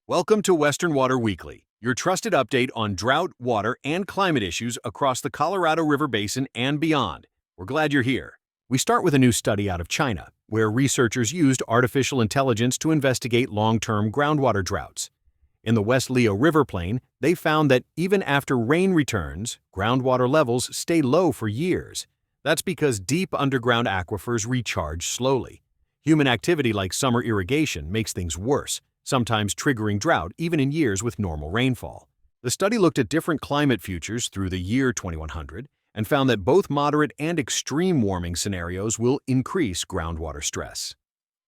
Welcome to Western Water Weekly, your trusted update on drought, water, and climate issues across the Colorado River Basin and beyond. We're glad you're here. We start with a new study out of China, where researchers used artificial intelligence to investigate long-term groundwater droughts. In the West Leo River Plain, they found that even after rain returns, groundwater levels stay low for years. That's because deep underground aquifers recharge slowly. Human activity like summer irrigation makes things worse, sometimes triggering drought even in years with normal rainfall. The study looked at different climate futures through the year 2100 and found that both moderate and extreme warming scenarios will increase groundwater stress.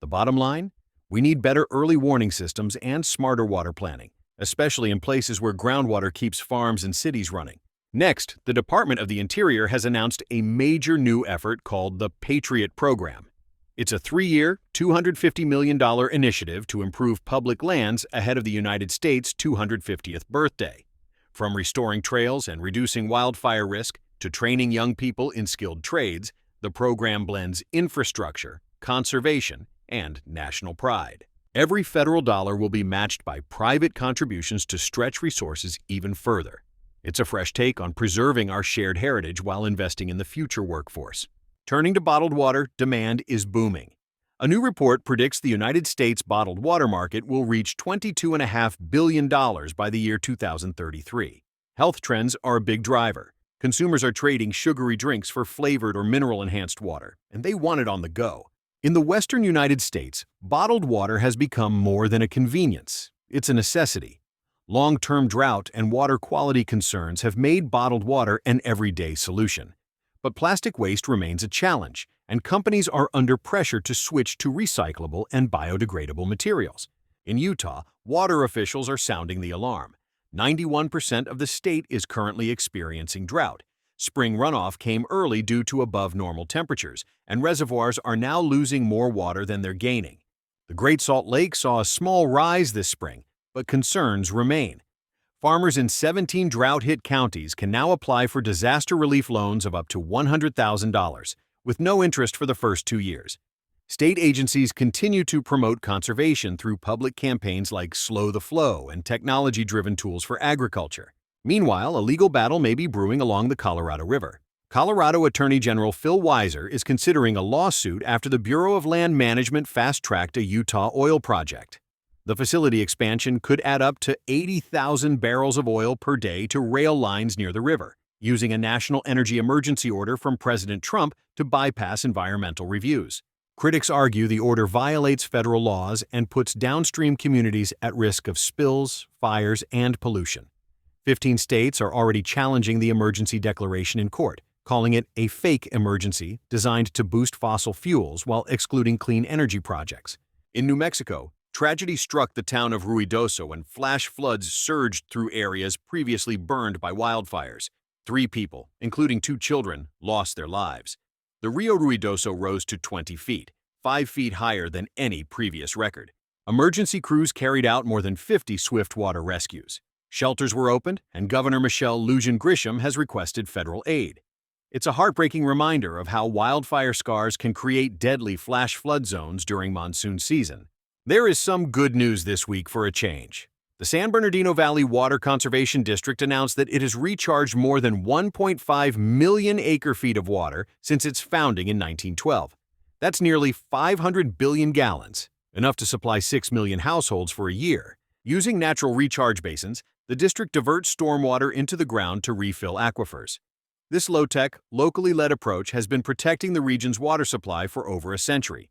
The bottom line? We need better early warning systems and smarter water planning, especially in places where groundwater keeps farms and cities running. Next, the Department of the Interior has announced a major new effort called the Patriot Program. It's a 3-year, $250 million initiative to improve public lands ahead of the United States' 250th birthday. From restoring trails and reducing wildfire risk to training young people in skilled trades, the program blends infrastructure, conservation, and national pride. Every federal dollar will be matched by private contributions to stretch resources even further. It's a fresh take on preserving our shared heritage while investing in the future workforce. Turning to bottled water, demand is booming. A new report predicts the United States bottled water market will reach $22.5 billion by the year 2033. Health trends are a big driver. Consumers are trading sugary drinks for flavored or mineral-enhanced water, and they want it on the go. In the western United States, bottled water has become more than a convenience. It's a necessity. Long-term drought and water quality concerns have made bottled water an everyday solution. But plastic waste remains a challenge, and companies are under pressure to switch to recyclable and biodegradable materials. In Utah, water officials are sounding the alarm. 91% of the state is currently experiencing drought. Spring runoff came early due to above-normal temperatures, and reservoirs are now losing more water than they're gaining. The Great Salt Lake saw a small rise this spring, but concerns remain. Farmers in 17 drought-hit counties can now apply for disaster relief loans of up to $100,000, with no interest for the first 2 years. State agencies continue to promote conservation through public campaigns like Slow the Flow and technology-driven tools for agriculture. Meanwhile, a legal battle may be brewing along the Colorado River. Colorado Attorney General Phil Weiser is considering a lawsuit after the Bureau of Land Management fast-tracked a Utah oil project. The facility expansion could add up to 80,000 barrels of oil per day to rail lines near the river, using a national energy emergency order from President Trump to bypass environmental reviews. Critics argue the order violates federal laws and puts downstream communities at risk of spills, fires, and pollution. 15 states are already challenging the emergency declaration in court, calling it a fake emergency designed to boost fossil fuels while excluding clean energy projects. In New Mexico, tragedy struck the town of Ruidoso and flash floods surged through areas previously burned by wildfires. 3 people, including 2 children, lost their lives. The Rio Ruidoso rose to 20 feet, 5 feet higher than any previous record. Emergency crews carried out more than 50 swift water rescues. Shelters were opened, and Governor Michelle Lujan Grisham has requested federal aid. It's a heartbreaking reminder of how wildfire scars can create deadly flash flood zones during monsoon season. There is some good news this week for a change. The San Bernardino Valley Water Conservation District announced that it has recharged more than 1.5 million acre-feet of water since its founding in 1912. That's nearly 500 billion gallons, enough to supply 6 million households for a year. Using natural recharge basins, the district diverts stormwater into the ground to refill aquifers. This low-tech, locally led approach has been protecting the region's water supply for over a century.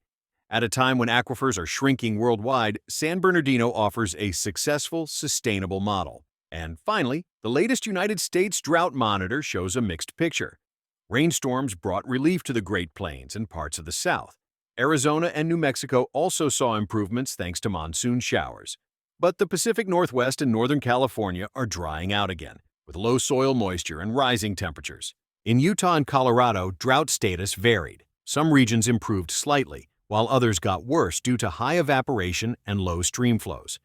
At a time when aquifers are shrinking worldwide, San Bernardino offers a successful, sustainable model. And finally, the latest United States Drought Monitor shows a mixed picture. Rainstorms brought relief to the Great Plains and parts of the South. Arizona and New Mexico also saw improvements thanks to monsoon showers. But the Pacific Northwest and Northern California are drying out again, with low soil moisture and rising temperatures. In Utah and Colorado, drought status varied. Some regions improved slightly, while others got worse due to high evaporation and low stream flows.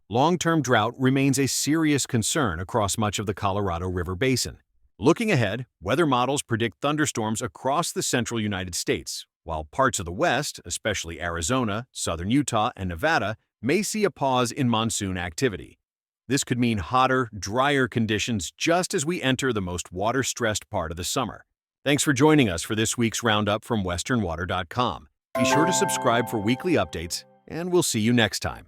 Long-term drought remains a serious concern across much of the Colorado River Basin. Looking ahead, weather models predict thunderstorms across the central United States, while parts of the West, especially Arizona, southern Utah, and Nevada, may see a pause in monsoon activity. This could mean hotter, drier conditions just as we enter the most water-stressed part of the summer. Thanks for joining us for this week's roundup from westernwater.com. Be sure to subscribe for weekly updates, and we'll see you next time.